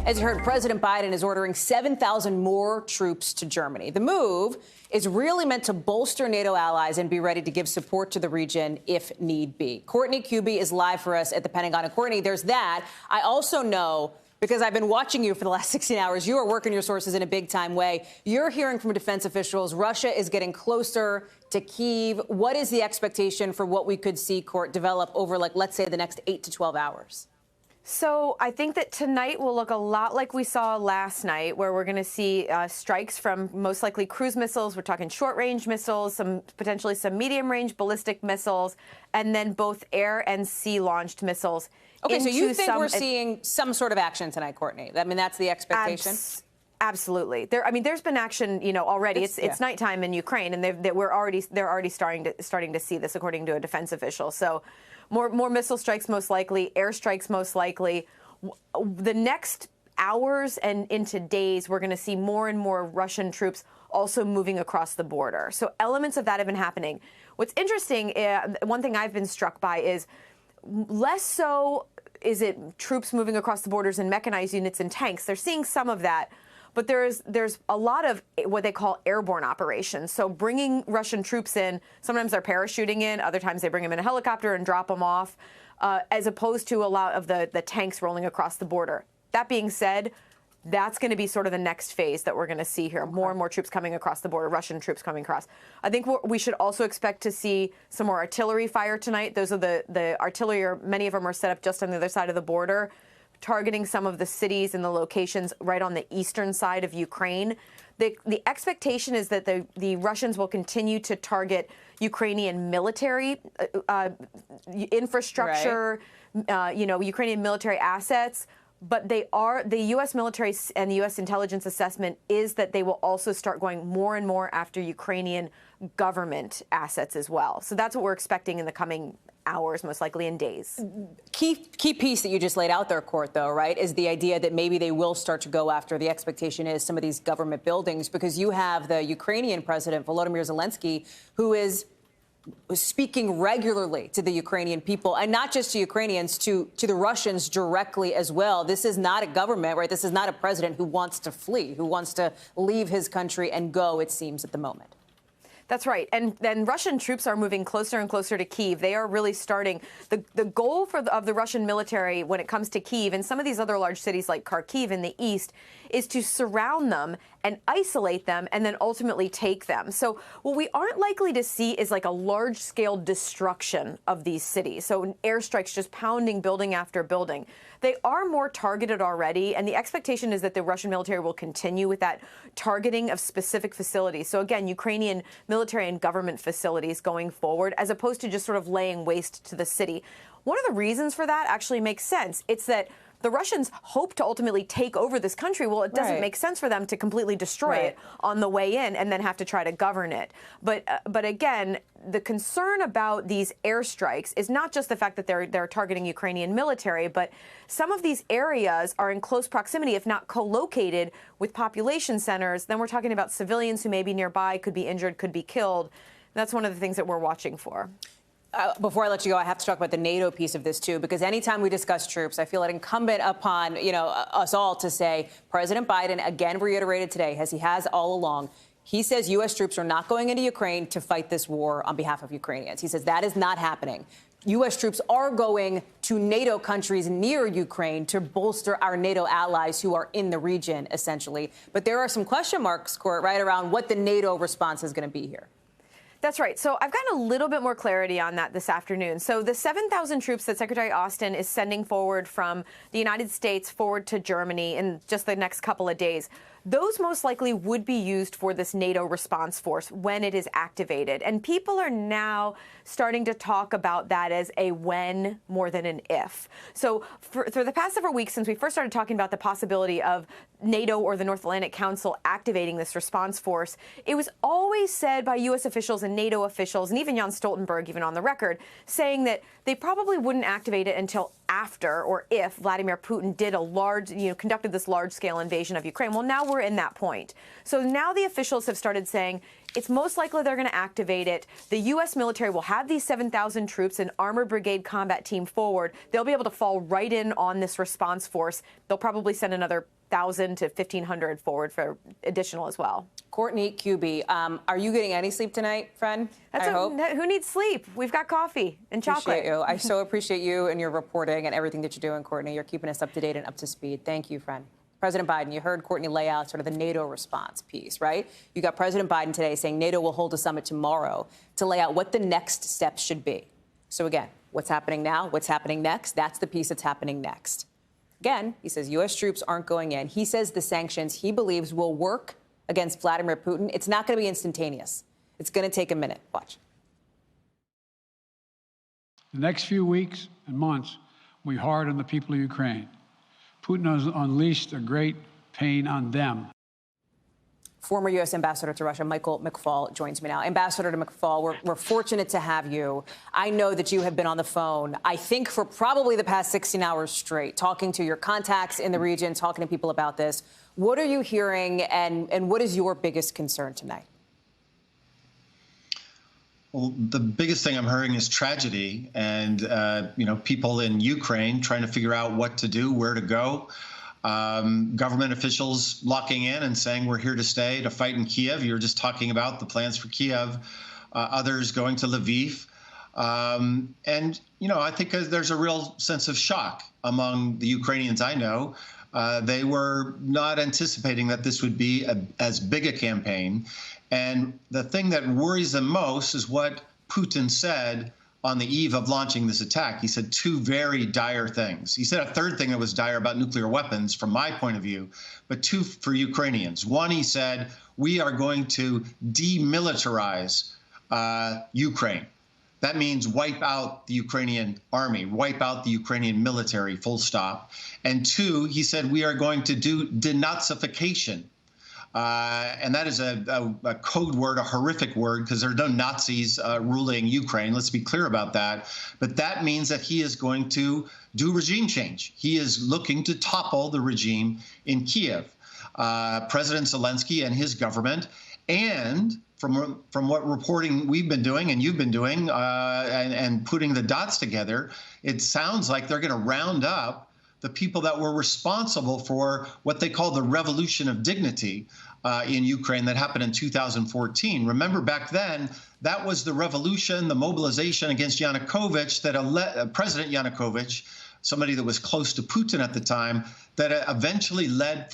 As you heard, President Biden is ordering 7,000 more troops to Germany. The move is really meant to bolster NATO allies and be ready to give support to the region if need be. Courtney Kube is live for us at the Pentagon. And Courtney, there's that. I also know, because I've been watching you for the last 16 hours, you are working your sources in a big-time way. You're hearing from defense officials Russia is getting closer to Kyiv. What is the expectation for what we could see, Court, develop over, like, let's say, the next 8 to 12 hours? So I think that tonight will look a lot like we saw last night, where we're going to see strikes from most likely cruise missiles. We're talking short-range missiles, potentially some medium-range ballistic missiles, and then both air and sea-launched missiles. Okay, so you think we're seeing some sort of action tonight, Courtney? I mean, that's the expectation? Absolutely. There's been action, already. It's nighttime in Ukraine, and they're already starting to see this, according to a defense official. So more missile strikes most likely, airstrikes most likely. The next hours and into days, we're going to see more and more Russian troops also moving across the border. So elements of that have been happening. What's interesting, one thing I've been struck by is less so is it troops moving across the borders in mechanized units and tanks. They're seeing some of that. But there's a lot of what they call airborne operations. So bringing Russian troops in, sometimes they're parachuting in, other times they bring them in a helicopter and drop them off, as opposed to a lot of the tanks rolling across the border. That being said, that's going to be sort of the next phase that we're going to see here. More and more troops coming across the border, Russian troops coming across. I think we should also expect to see some more artillery fire tonight. Those are the artillery, many of them are set up just on the other side of the border, targeting some of the cities and the locations right on the eastern side of Ukraine. The expectation is that the Russians will continue to target Ukrainian military infrastructure, right. Ukrainian military assets. But the U.S. military and the U.S. intelligence assessment is that they will also start going more and more after Ukrainian government assets as well. So that's what we're expecting in the coming hours, most likely in days. Key piece that you just laid out there, Court, though, right, is the idea that maybe they will start to go after, the expectation is, some of these government buildings, because you have the Ukrainian president, Volodymyr Zelensky, who is speaking regularly to the Ukrainian people, and not just to Ukrainians, to the Russians directly as well. This is not a government, right? This is not a president who wants to flee, who wants to leave his country and go, it seems, at the moment. That's right. And then Russian troops are moving closer and closer to Kyiv. They are really starting. The goal of the Russian military when it comes to Kyiv and some of these other large cities like Kharkiv in the east is to surround them and isolate them and then ultimately take them. So what we aren't likely to see is like a large-scale destruction of these cities. So airstrikes just pounding building after building. They are more targeted already, and the expectation is that the Russian military will continue with that targeting of specific facilities. So again, Ukrainian military and government facilities going forward, as opposed to just sort of laying waste to the city. One of the reasons for that actually makes sense. It's that the Russians hope to ultimately take over this country. Well, it doesn't make sense for them to completely destroy it on the way in and then have to try to govern it. But again, the concern about these airstrikes is not just the fact that they're targeting Ukrainian military, but some of these areas are in close proximity, if not co-located with population centers. Then we're talking about civilians who may be nearby, could be injured, could be killed. That's one of the things that we're watching for. Before I let you go, I have to talk about the NATO piece of this, too, because anytime we discuss troops, I feel it incumbent upon, us all to say President Biden again reiterated today, as he has all along, he says U.S. troops are not going into Ukraine to fight this war on behalf of Ukrainians. He says that is not happening. U.S. troops are going to NATO countries near Ukraine to bolster our NATO allies who are in the region, essentially. But there are some question marks, Court, right, around what the NATO response is going to be here. That's right. So I've gotten a little bit more clarity on that this afternoon. So the 7,000 troops that Secretary Austin is sending forward from the United States forward to Germany in just the next couple of days, those most likely would be used for this NATO response force when it is activated. And people are now starting to talk about that as a when more than an if. So for the past several weeks, since we first started talking about the possibility of NATO or the North Atlantic Council activating this response force, it was always said by U.S. officials and NATO officials, and even Jens Stoltenberg, even on the record, saying that they probably wouldn't activate it until after or if Vladimir Putin did conducted this large-scale invasion of Ukraine. Well, now we're in that point. So now the officials have started saying it's most likely they're going to activate it. The U.S. military will have these 7,000 troops, an armored brigade combat team forward. They'll be able to fall right in on this response force. They'll probably send another 1,000 to 1,500 forward for additional as well. Courtney Kube, are you getting any sleep tonight, friend? I hope. Who needs sleep? We've got coffee and chocolate. Appreciate you. I so appreciate you and your reporting and everything that you're doing, Courtney. You're keeping us up to date and up to speed. Thank you, friend. President Biden, you heard Courtney lay out sort of the NATO response piece, right? You got President Biden today saying NATO will hold a summit tomorrow to lay out what the next steps should be. So again, what's happening now? What's happening next? That's the piece that's happening next. Again, he says U.S. troops aren't going in. He says the sanctions he believes will work against Vladimir Putin. It's not going to be instantaneous. It's going to take a minute. Watch. The next few weeks and months will be hard on the people of Ukraine. Putin has unleashed a great pain on them. Former U.S. Ambassador to Russia, Michael McFaul, joins me now. Ambassador to McFaul, we're fortunate to have you. I know that you have been on the phone, I think, for probably the past 16 hours straight, talking to your contacts in the region, talking to people about this. What are you hearing, and what is your biggest concern tonight? Well, the biggest thing I'm hearing is tragedy and, people in Ukraine trying to figure out what to do, where to go. Government officials locking in and saying we're here to stay to fight in Kyiv. You're just talking about the plans for Kyiv. Others going to Lviv. I think there's a real sense of shock among the Ukrainians I know. They were not anticipating that this would be as big a campaign. And the thing that worries them most is what Putin said on the eve of launching this attack. He said two very dire things. He said a third thing that was dire about nuclear weapons, from my point of view, but two for Ukrainians. One, he said, we are going to demilitarize Ukraine. That means wipe out the Ukrainian army, wipe out the Ukrainian military, full stop. And two, he said, we are going to do denazification. And that is a code word, a horrific word, because there are no Nazis ruling Ukraine. Let's be clear about that. But that means that he is going to do regime change. He is looking to topple the regime in Kyiv. President Zelensky and his government, and from what reporting we've been doing and you've been doing and putting the dots together, it sounds like they're going to round up the people that were responsible for what they call the revolution of dignity in Ukraine that happened in 2014. Remember, back then, that was the revolution, the mobilization against Yanukovych that President Yanukovych, somebody that was close to Putin at the time, that eventually led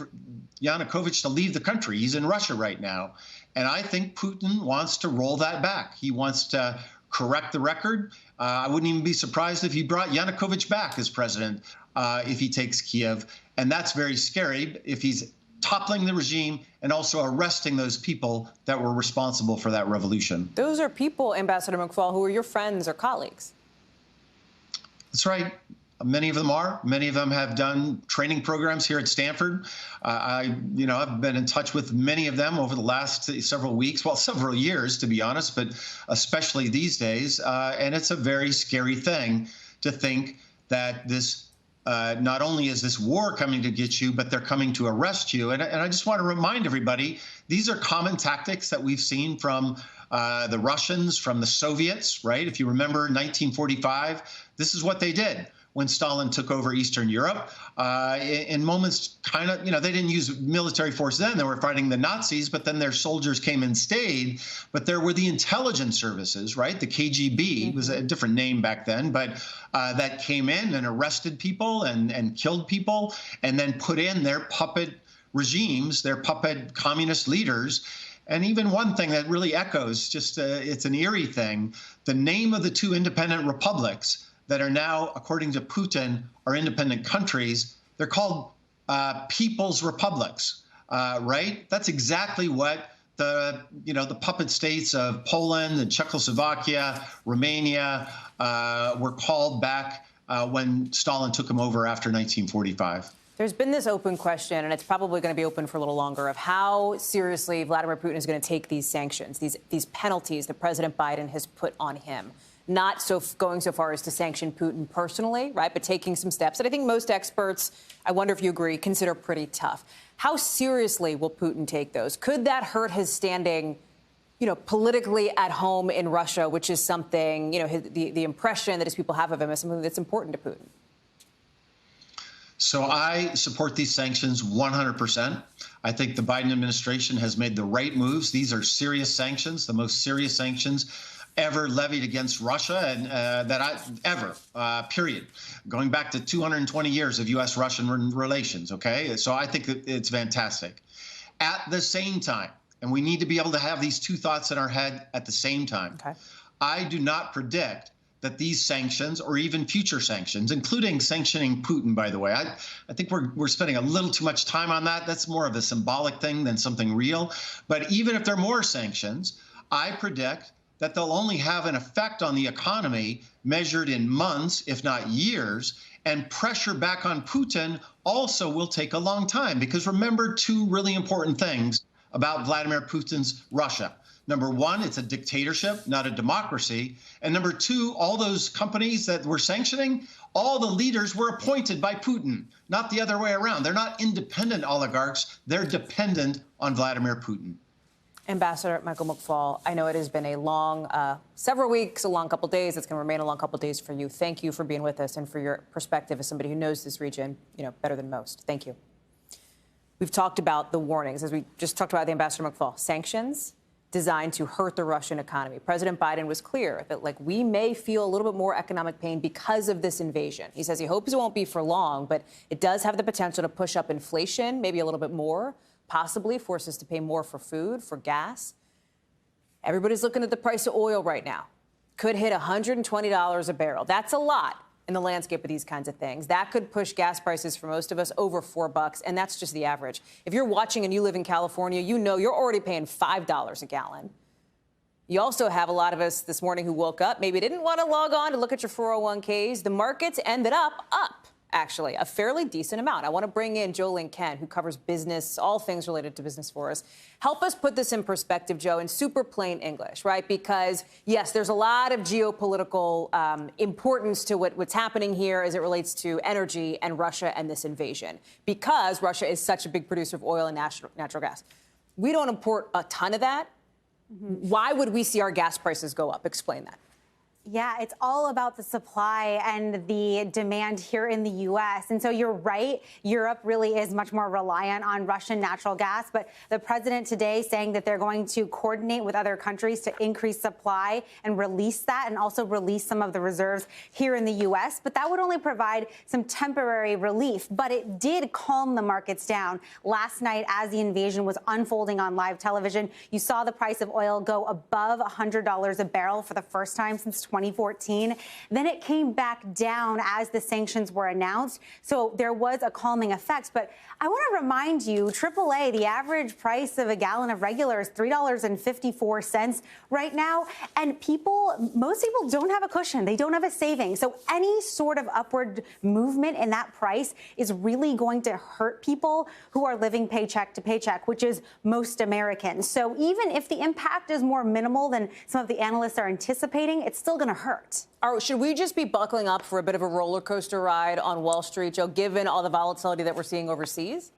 Yanukovych to leave the country. He's in Russia right now. And I think Putin wants to roll that back. He wants to correct the record. I wouldn't even be surprised if he brought Yanukovych back as president if he takes Kyiv. And that's very scary if he's toppling the regime and also arresting those people that were responsible for that revolution. Those are people, Ambassador McFaul, who are your friends or colleagues. That's right. Many of them are. Many of them have done training programs here at Stanford. I've been in touch with many of them over the last several weeks, well, several years, to be honest, but especially these days. And it's a very scary thing to think that this not only is this war coming to get you, but they're coming to arrest you. And I just want to remind everybody, these are common tactics that we've seen from the Russians, from the Soviets, right? If you remember 1945, this is what they did when Stalin took over Eastern Europe. In moments, they didn't use military force then. They were fighting the Nazis, but then their soldiers came and stayed. But there were the intelligence services, right? The KGB was a different name back then, but that came in and arrested people and killed people and then put in their puppet regimes, their puppet communist leaders. And even one thing that really echoes, just it's an eerie thing, the name of the two independent republics that are now, according to Putin, are independent countries, they're called people's republics, right? That's exactly what the puppet states of Poland and Czechoslovakia, Romania were called back when Stalin took them over after 1945. There's been this open question, and it's probably going to be open for a little longer, of how seriously Vladimir Putin is going to take these sanctions, these penalties that President Biden has put on him. Not going so far as to sanction Putin personally, right, but taking some steps that I think most experts, I wonder if you agree, consider pretty tough. How seriously will Putin take those? Could that hurt his standing, politically at home in Russia, which is something, the impression that his people have of him is something that's important to Putin? So I support these sanctions 100%. I think the Biden administration has made the right moves. These are serious sanctions, the most serious sanctions ever levied against Russia, and period. Going back to 220 years of U.S.-Russian relations, okay? So I think that it's fantastic. At the same time, and we need to be able to have these two thoughts in our head at the same time, okay. I do not predict that these sanctions or even future sanctions, including sanctioning Putin, by the way, I think we're spending a little too much time on that. That's more of a symbolic thing than something real. But even if there are more sanctions, I predict that they'll only have an effect on the economy measured in months, if not years, and pressure back on Putin also will take a long time. Because remember two really important things about Vladimir Putin's Russia. Number one, it's a dictatorship, not a democracy. And number two, all those companies that we're sanctioning, all the leaders were appointed by Putin, not the other way around. They're not independent oligarchs. They're dependent on Vladimir Putin. Ambassador Michael McFaul, I know it has been a long, several weeks, a long couple days. It's going to remain a long couple days for you. Thank you for being with us and for your perspective as somebody who knows this region, better than most. Thank you. We've talked about the warnings, as we just talked about the Ambassador McFaul. Sanctions designed to hurt the Russian economy. President Biden was clear that, we may feel a little bit more economic pain because of this invasion. He says he hopes it won't be for long, but it does have the potential to push up inflation, maybe a little bit more, possibly force us to pay more for food, for gas. Everybody's looking at the price of oil right now. Could hit $120 a barrel. That's a lot in the landscape of these kinds of things. That could push gas prices for most of us over $4, and that's just the average. If you're watching and you live in California, you're already paying $5 a gallon. You also have a lot of us this morning who woke up, maybe didn't want to log on to look at your 401ks. The markets ended up, actually, a fairly decent amount. I want to bring in Jolene Kent, who covers business, all things related to business for us. Help us put this in perspective, Joe, in super plain English, right? Because, yes, there's a lot of geopolitical importance to what's happening here as it relates to energy and Russia and this invasion, because Russia is such a big producer of oil and natural gas. We don't import a ton of that. Mm-hmm. Why would we see our gas prices go up? Explain that. Yeah, it's all about the supply and the demand here in the U.S. And so you're right. Europe really is much more reliant on Russian natural gas. But the president today saying that they're going to coordinate with other countries to increase supply and release that, and also release some of the reserves here in the U.S. But that would only provide some temporary relief. But it did calm the markets down. Last night, as the invasion was unfolding on live television, you saw the price of oil go above $100 a barrel for the first time since 2014. Then it came back down as the sanctions were announced. So there was a calming effect. But I want to remind you, AAA, the average price of a gallon of regular is $3.54 right now. And most people don't have a cushion. They don't have a savings. So any sort of upward movement in that price is really going to hurt people who are living paycheck to paycheck, which is most Americans. So even if the impact is more minimal than some of the analysts are anticipating, it's still going to hurt. Should we just be buckling up for a bit of a roller coaster ride on Wall Street, Joe, given all the volatility that we're seeing overseas?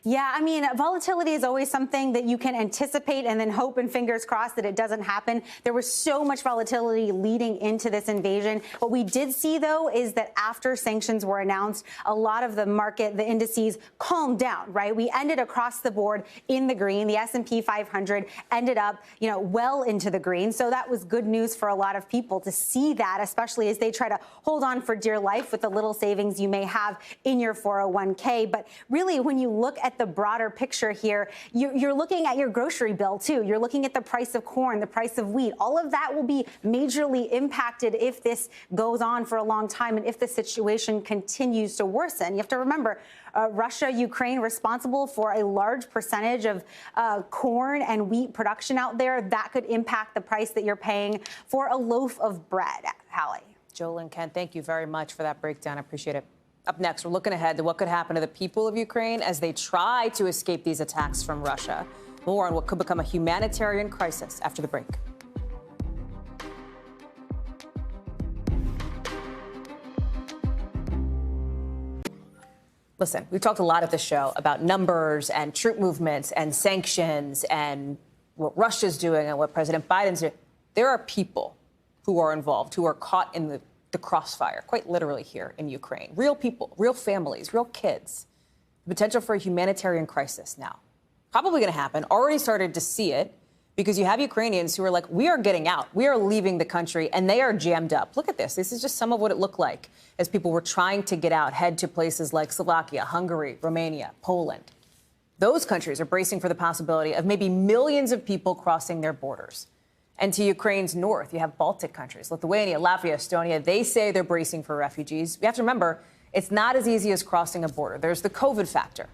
Yeah, I mean, volatility is always something that you can anticipate and then hope and fingers crossed that it doesn't happen. There was so much volatility leading into this invasion. What we did see, though, is that after sanctions were announced, a lot of the market, the indices calmed down, right? We ended across the board in the green. The S&P 500 ended up, well into the green. So that was good news for a lot of people to see that, especially as they try to hold on for dear life with the little savings you may have in your 401k. But really, when you look at at the broader picture here, you're looking at your grocery bill, too. You're looking at the price of corn, the price of wheat. All of that will be majorly impacted if this goes on for a long time and if the situation continues to worsen. You have to remember, Russia, Ukraine, responsible for a large percentage of corn and wheat production out there. That could impact the price that you're paying for a loaf of bread. Hallie. Joel and Ken, thank you very much for that breakdown. I appreciate it. Up next, we're looking ahead to what could happen to the people of Ukraine as they try to escape these attacks from Russia. More on what could become a humanitarian crisis after the break. Listen, we've talked a lot at the show about numbers and troop movements and sanctions and what Russia's doing and what President Biden's doing. There are people who are involved, who are caught in the crossfire, quite literally here in Ukraine. Real people, real families, real kids. The potential for a humanitarian crisis now. Probably going to happen. Already started to see it because you have Ukrainians who are like, we are getting out. We are leaving the country, and they are jammed up. Look at this. This is just some of what it looked like as people were trying to get out, head to places like Slovakia, Hungary, Romania, Poland. Those countries are bracing for the possibility of maybe millions of people crossing their borders. And to Ukraine's north, you have Baltic countries, Lithuania, Latvia, Estonia. They say they're bracing for refugees. You have to remember, it's not as easy as crossing a border. There's the COVID factor.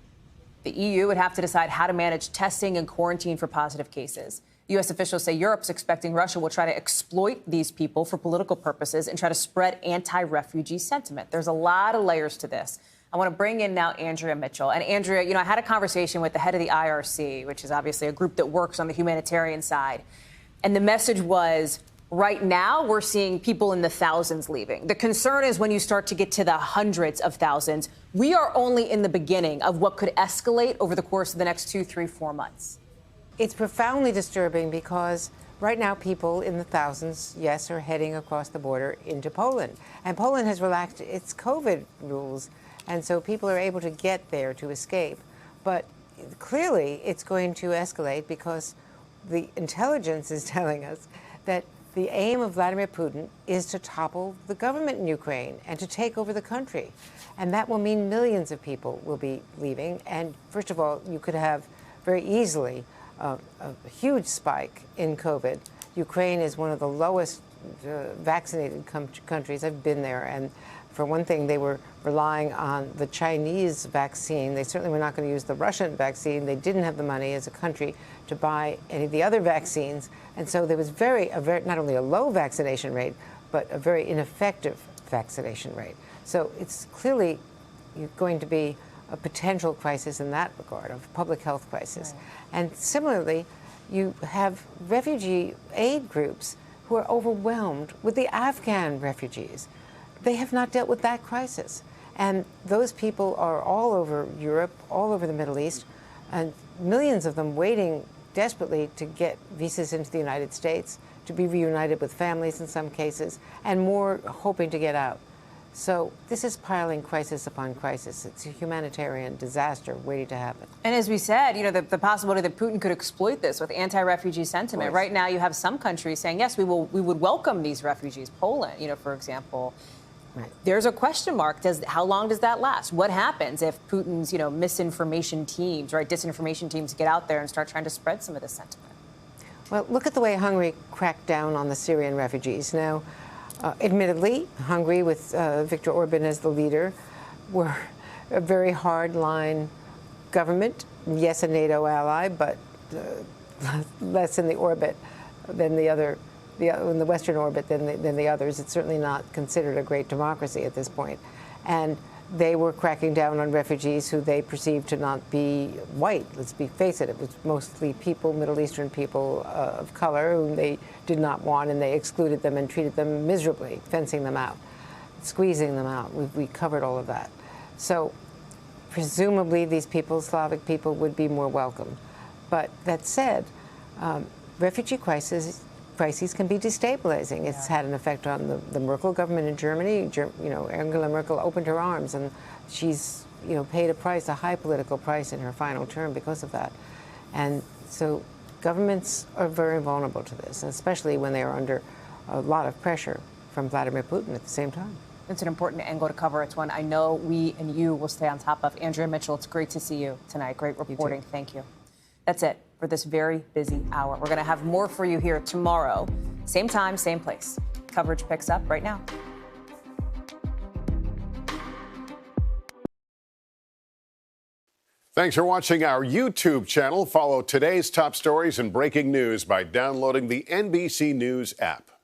The EU would have to decide how to manage testing and quarantine for positive cases. U.S. officials say Europe's expecting Russia will try to exploit these people for political purposes and try to spread anti-refugee sentiment. There's a lot of layers to this. I want to bring in now Andrea Mitchell. And Andrea, I had a conversation with the head of the IRC, which is obviously a group that works on the humanitarian side. And the message was, right now, we're seeing people in the thousands leaving. The concern is when you start to get to the hundreds of thousands, we are only in the beginning of what could escalate over the course of the next 2, 3, 4 months. It's profoundly disturbing because right now people in the thousands, yes, are heading across the border into Poland. And Poland has relaxed its COVID rules, and so people are able to get there to escape. But clearly it's going to escalate because the intelligence is telling us that the aim of Vladimir Putin is to topple the government in Ukraine and to take over the country. And that will mean millions of people will be leaving. And first of all, you could have very easily a huge spike in COVID. Ukraine is one of the lowest vaccinated countries. I've been there. And for one thing, they were relying on the Chinese vaccine. They certainly were not going to use the Russian vaccine. They didn't have the money as a country to buy any of the other vaccines. And so there was not only a low vaccination rate, but a very ineffective vaccination rate. So it's clearly going to be a potential crisis in that regard, a public health crisis. Right. And similarly, you have refugee aid groups who are overwhelmed with the Afghan refugees. They have not dealt with that crisis. And those people are all over Europe, all over the Middle East, and millions of them waiting desperately to get visas into the United States, to be reunited with families in some cases, and more hoping to get out. So this is piling crisis upon crisis. It's a humanitarian disaster waiting to happen. And as we said, the possibility that Putin could exploit this with anti-refugee sentiment. Right now, you have some countries saying, yes, we would welcome these refugees. Poland, for example. Right. There's a question mark. How long does that last? What happens if Putin's, misinformation teams, disinformation teams get out there and start trying to spread some of this sentiment? Well, look at the way Hungary cracked down on the Syrian refugees. Now, admittedly, Hungary, with Viktor Orban as the leader, were a very hard-line government. Yes, a NATO ally, but less in the orbit than in the Western orbit than the others. It's certainly not considered a great democracy at this point. And they were cracking down on refugees who they perceived to not be white. Let's face it, it was mostly people, Middle Eastern people of color, whom they did not want, and they excluded them and treated them miserably, fencing them out, squeezing them out. We covered all of that. So presumably these people, Slavic people, would be more welcome. But that said, refugee crises can be destabilizing. Yeah. It's had an effect on the Merkel government in Germany. Angela Merkel opened her arms, and she's paid a high political price in her final term because of that. And so governments are very vulnerable to this, especially when they are under a lot of pressure from Vladimir Putin at the same time. It's an important angle to cover. It's one I know we and you will stay on top of. Andrea Mitchell, it's great to see you tonight. Great reporting. Thank you. That's it for this very busy hour. We're going to have more for you here tomorrow. Same time, same place. Coverage picks up right now. Thanks for watching our YouTube channel. Follow today's top stories and breaking news by downloading the NBC News app.